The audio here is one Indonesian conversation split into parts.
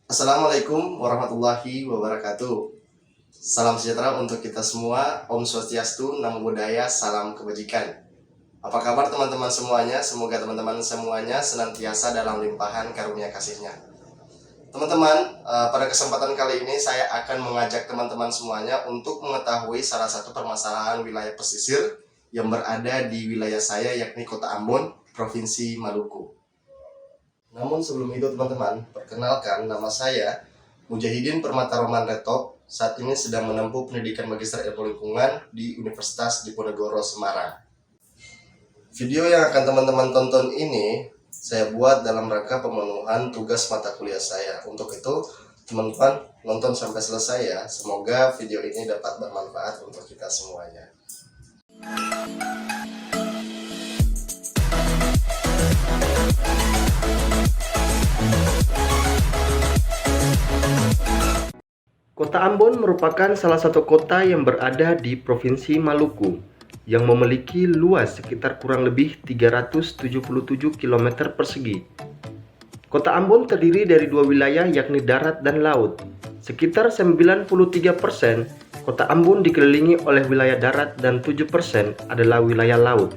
Assalamualaikum warahmatullahi wabarakatuh. Salam sejahtera untuk kita semua. Om Swastiastu, Namo Buddhaya, salam kebajikan. Apa kabar teman-teman semuanya? Semoga teman-teman semuanya senantiasa dalam limpahan karunia kasih-Nya. Teman-teman, pada kesempatan kali ini saya akan mengajak teman-teman semuanya untuk mengetahui salah satu permasalahan wilayah pesisir yang berada di wilayah saya, yakni Kota Ambon, Provinsi Maluku. Namun sebelum itu teman-teman, perkenalkan nama saya Mujahidin Permata Roman Retop. Saat ini sedang menempuh pendidikan Magister Ilmu Lingkungan di Universitas Diponegoro, Semarang. Video yang akan teman-teman tonton ini saya buat dalam rangka pemenuhan tugas mata kuliah saya. Untuk itu, teman-teman nonton sampai selesai ya. Semoga video ini dapat bermanfaat untuk kita semuanya. Kota Ambon merupakan salah satu kota yang berada di Provinsi Maluku yang memiliki luas sekitar kurang lebih 377 km persegi. Kota Ambon terdiri dari dua wilayah yakni darat dan laut. Sekitar 93% Kota Ambon dikelilingi oleh wilayah darat dan 7% adalah wilayah laut.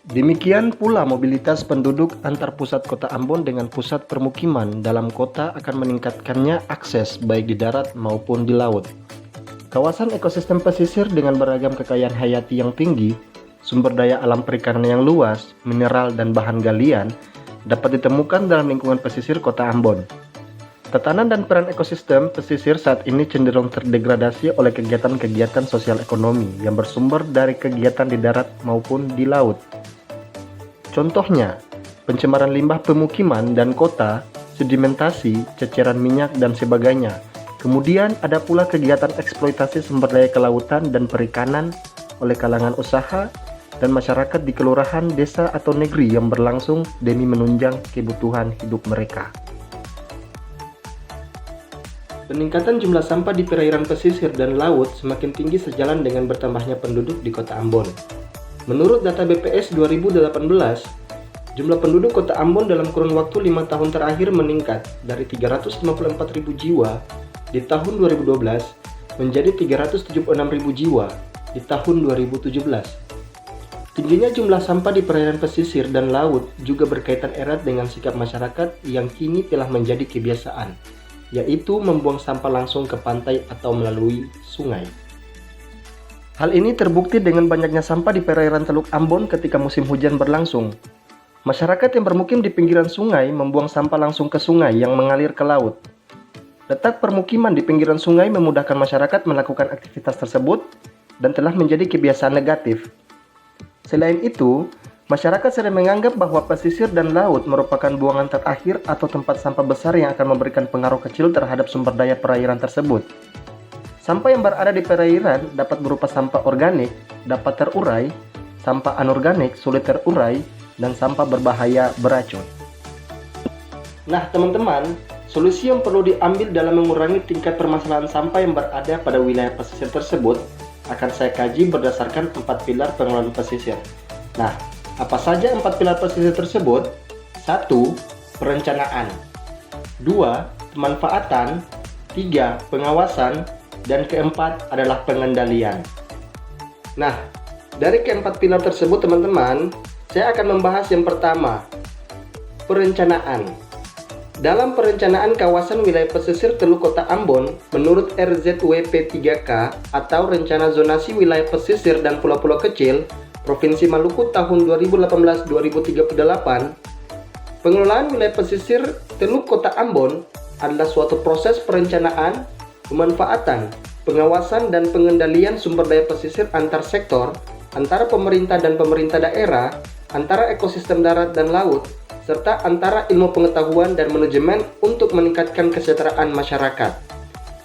Demikian pula mobilitas penduduk antar pusat Kota Ambon dengan pusat permukiman dalam kota akan meningkatkannya akses baik di darat maupun di laut. Kawasan ekosistem pesisir dengan beragam kekayaan hayati yang tinggi, sumber daya alam perikanan yang luas, mineral dan bahan galian dapat ditemukan dalam lingkungan pesisir Kota Ambon. Tatanan dan peran ekosistem pesisir saat ini cenderung terdegradasi oleh kegiatan-kegiatan sosial ekonomi yang bersumber dari kegiatan di darat maupun di laut. Contohnya, pencemaran limbah pemukiman dan kota, sedimentasi, ceceran minyak, dan sebagainya. Kemudian ada pula kegiatan eksploitasi sumber daya kelautan dan perikanan oleh kalangan usaha dan masyarakat di kelurahan, desa, atau negeri yang berlangsung demi menunjang kebutuhan hidup mereka. Peningkatan jumlah sampah di perairan pesisir dan laut semakin tinggi sejalan dengan bertambahnya penduduk di Kota Ambon. Menurut data BPS 2018, jumlah penduduk Kota Ambon dalam kurun waktu 5 tahun terakhir meningkat dari 354.000 jiwa di tahun 2012 menjadi 376.000 jiwa di tahun 2017. Tingginya jumlah sampah di perairan pesisir dan laut juga berkaitan erat dengan sikap masyarakat yang kini telah menjadi kebiasaan, yaitu membuang sampah langsung ke pantai atau melalui sungai. Hal ini terbukti dengan banyaknya sampah di perairan Teluk Ambon ketika musim hujan berlangsung. Masyarakat yang bermukim di pinggiran sungai membuang sampah langsung ke sungai yang mengalir ke laut. Letak permukiman di pinggiran sungai memudahkan masyarakat melakukan aktivitas tersebut dan telah menjadi kebiasaan negatif. Selain itu, masyarakat sering menganggap bahwa pesisir dan laut merupakan buangan terakhir atau tempat sampah besar yang akan memberikan pengaruh kecil terhadap sumber daya perairan tersebut. Sampah yang berada di perairan dapat berupa sampah organik, dapat terurai, sampah anorganik sulit terurai, dan sampah berbahaya beracun. Nah teman-teman, solusi yang perlu diambil dalam mengurangi tingkat permasalahan sampah yang berada pada wilayah pesisir tersebut akan saya kaji berdasarkan 4 pilar pengelolaan pesisir. Nah, apa saja 4 pilar pesisir tersebut? 1. Perencanaan. 2. Pemanfaatan. 3. Pengawasan. Dan keempat adalah pengendalian. Nah, dari keempat pilar tersebut teman-teman, saya akan membahas yang pertama, perencanaan. Dalam perencanaan kawasan wilayah pesisir Teluk Kota Ambon, menurut RZWP3K atau Rencana Zonasi Wilayah Pesisir dan Pulau-Pulau Kecil, Provinsi Maluku tahun 2018-2038, pengelolaan wilayah pesisir Teluk Kota Ambon adalah suatu proses perencanaan, pemanfaatan, pengawasan, dan pengendalian sumber daya pesisir antar sektor, antara pemerintah dan pemerintah daerah, antara ekosistem darat dan laut, serta antara ilmu pengetahuan dan manajemen untuk meningkatkan kesejahteraan masyarakat.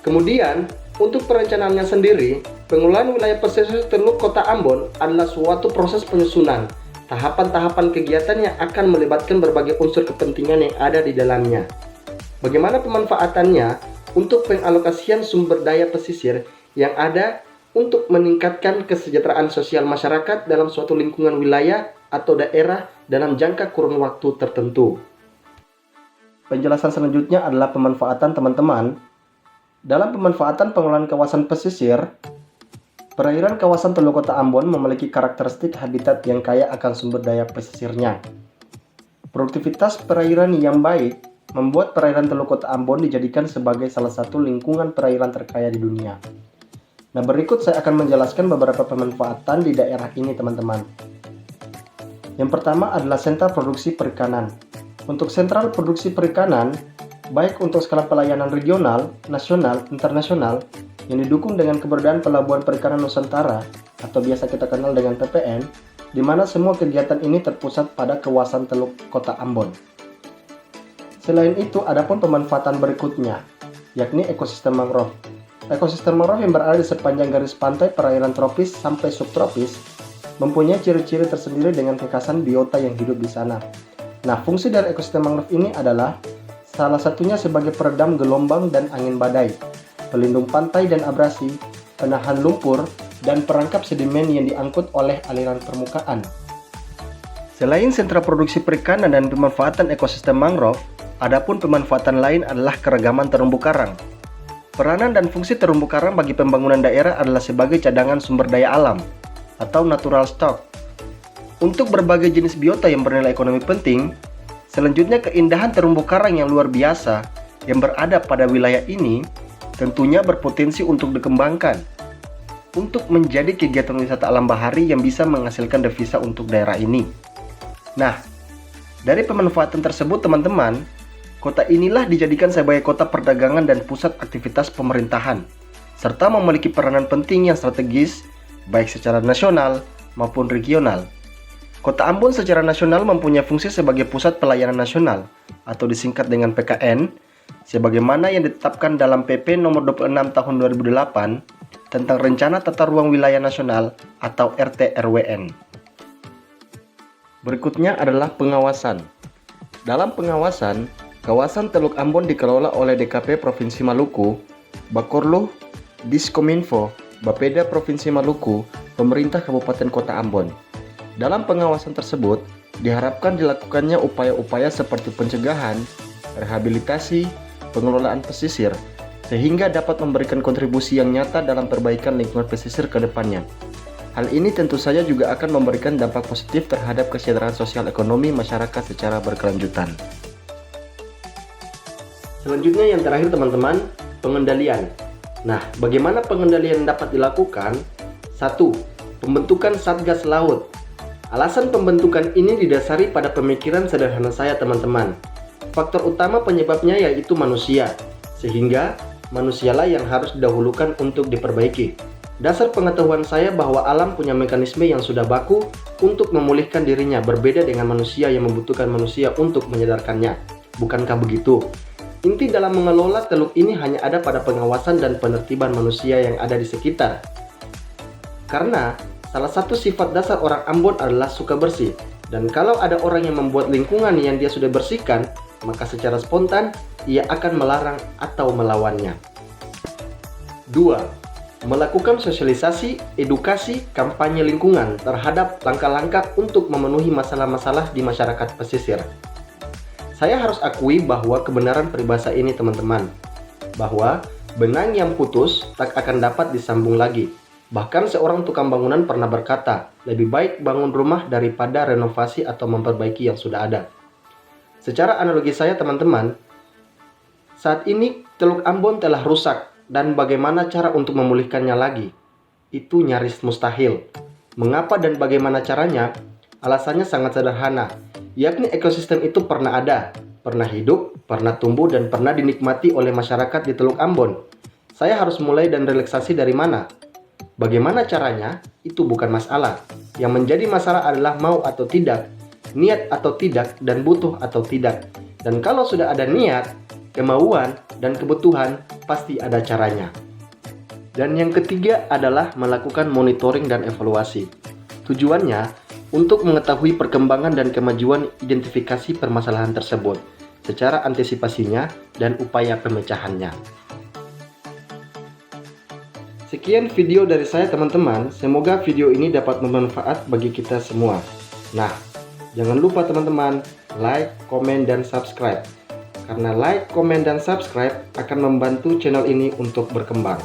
Kemudian, untuk perencanaannya sendiri, pengelolaan wilayah pesisir Teluk Kota Ambon adalah suatu proses penyusunan, tahapan-tahapan kegiatan yang akan melibatkan berbagai unsur kepentingan yang ada di dalamnya. Bagaimana pemanfaatannya? Untuk pengalokasian sumber daya pesisir yang ada untuk meningkatkan kesejahteraan sosial masyarakat dalam suatu lingkungan wilayah atau daerah dalam jangka kurun waktu tertentu. penjelasan selanjutnya adalah pemanfaatan teman-teman. Dalam pemanfaatan pengelolaan kawasan pesisir, perairan kawasan Teluk Kota Ambon memiliki karakteristik habitat yang kaya akan sumber daya pesisirnya. Produktivitas perairan yang baik membuat perairan Teluk Kota Ambon dijadikan sebagai salah satu lingkungan perairan terkaya di dunia. Nah, berikut saya akan menjelaskan beberapa pemanfaatan di daerah ini, teman-teman. Yang pertama adalah sentra produksi perikanan. Untuk sentral produksi perikanan, baik untuk skala pelayanan regional, nasional, internasional, yang didukung dengan keberadaan Pelabuhan Perikanan Nusantara atau biasa kita kenal dengan PPN, di mana semua kegiatan ini terpusat pada kawasan Teluk Kota Ambon. Selain itu, ada pun pemanfaatan berikutnya, yakni ekosistem mangrove. Ekosistem mangrove yang berada di sepanjang garis pantai perairan tropis sampai subtropis mempunyai ciri-ciri tersendiri dengan kekhasan biota yang hidup di sana. Nah, fungsi dari ekosistem mangrove ini adalah salah satunya sebagai peredam gelombang dan angin badai, pelindung pantai dan abrasi, penahan lumpur, dan perangkap sedimen yang diangkut oleh aliran permukaan. Selain sentra produksi perikanan dan pemanfaatan ekosistem mangrove, adapun pemanfaatan lain adalah keragaman terumbu karang. Peranan dan fungsi terumbu karang bagi pembangunan daerah adalah sebagai cadangan sumber daya alam atau natural stock. Untuk berbagai jenis biota yang bernilai ekonomi penting, selanjutnya keindahan terumbu karang yang luar biasa yang berada pada wilayah ini tentunya berpotensi untuk dikembangkan untuk menjadi kegiatan wisata alam bahari yang bisa menghasilkan devisa untuk daerah ini. Nah, dari pemanfaatan tersebut teman-teman, kota inilah dijadikan sebagai kota perdagangan dan pusat aktivitas pemerintahan, serta memiliki peranan penting yang strategis baik secara nasional maupun regional. Kota Ambon secara nasional mempunyai fungsi sebagai pusat pelayanan nasional atau disingkat dengan PKN, sebagaimana yang ditetapkan dalam PP nomor 26 tahun 2008 tentang Rencana Tata Ruang Wilayah Nasional atau RT-RWN. Berikutnya adalah pengawasan. Dalam pengawasan, kawasan Teluk Ambon dikelola oleh DKP Provinsi Maluku, Bakorluh, Diskominfo, Bapeda Provinsi Maluku, Pemerintah Kabupaten Kota Ambon. Dalam pengawasan tersebut, diharapkan dilakukannya upaya-upaya seperti pencegahan, rehabilitasi, pengelolaan pesisir, sehingga dapat memberikan kontribusi yang nyata dalam perbaikan lingkungan pesisir ke depannya. Hal ini tentu saja juga akan memberikan dampak positif terhadap kesejahteraan sosial ekonomi masyarakat secara berkelanjutan. Selanjutnya yang terakhir teman-teman, pengendalian. Nah, bagaimana pengendalian dapat dilakukan? 1. Pembentukan Satgas Laut. Alasan pembentukan ini didasari pada pemikiran sederhana saya teman-teman. Faktor utama penyebabnya yaitu manusia, sehingga manusialah yang harus didahulukan untuk diperbaiki. Dasar pengetahuan saya bahwa alam punya mekanisme yang sudah baku untuk memulihkan dirinya, berbeda dengan manusia yang membutuhkan manusia untuk menyadarkannya. Bukankah begitu? Inti dalam mengelola teluk ini hanya ada pada pengawasan dan penertiban manusia yang ada di sekitar. Karena salah satu sifat dasar orang Ambon adalah suka bersih. Dan kalau ada orang yang membuat lingkungan yang dia sudah bersihkan, maka secara spontan ia akan melarang atau melawannya. 2. Melakukan sosialisasi, edukasi, kampanye lingkungan terhadap langkah-langkah untuk memenuhi masalah-masalah di masyarakat pesisir. Saya harus akui bahwa kebenaran peribahasa ini teman-teman, bahwa benang yang putus tak akan dapat disambung lagi. Bahkan seorang tukang bangunan pernah berkata, lebih baik bangun rumah daripada renovasi atau memperbaiki yang sudah ada. Secara analogi saya teman-teman, saat ini Teluk Ambon telah rusak dan bagaimana cara untuk memulihkannya lagi? Itu nyaris mustahil. Mengapa dan bagaimana caranya? Alasannya sangat sederhana, yakni ekosistem itu pernah ada, pernah hidup, pernah tumbuh, dan pernah dinikmati oleh masyarakat di Teluk Ambon. Saya harus mulai dan relaksasi dari mana? Bagaimana caranya? Itu bukan masalah. Yang menjadi masalah adalah mau atau tidak, niat atau tidak, dan butuh atau tidak. Dan kalau sudah ada niat, kemauan, dan kebutuhan, pasti ada caranya. Dan yang ketiga adalah melakukan monitoring dan evaluasi. Tujuannya untuk mengetahui perkembangan dan kemajuan identifikasi permasalahan tersebut, secara antisipasinya dan upaya pemecahannya. Sekian video dari saya teman-teman, semoga video ini dapat bermanfaat bagi kita semua. Nah, jangan lupa teman-teman, like, komen, dan subscribe. karena like, komen, dan subscribe akan membantu channel ini untuk berkembang.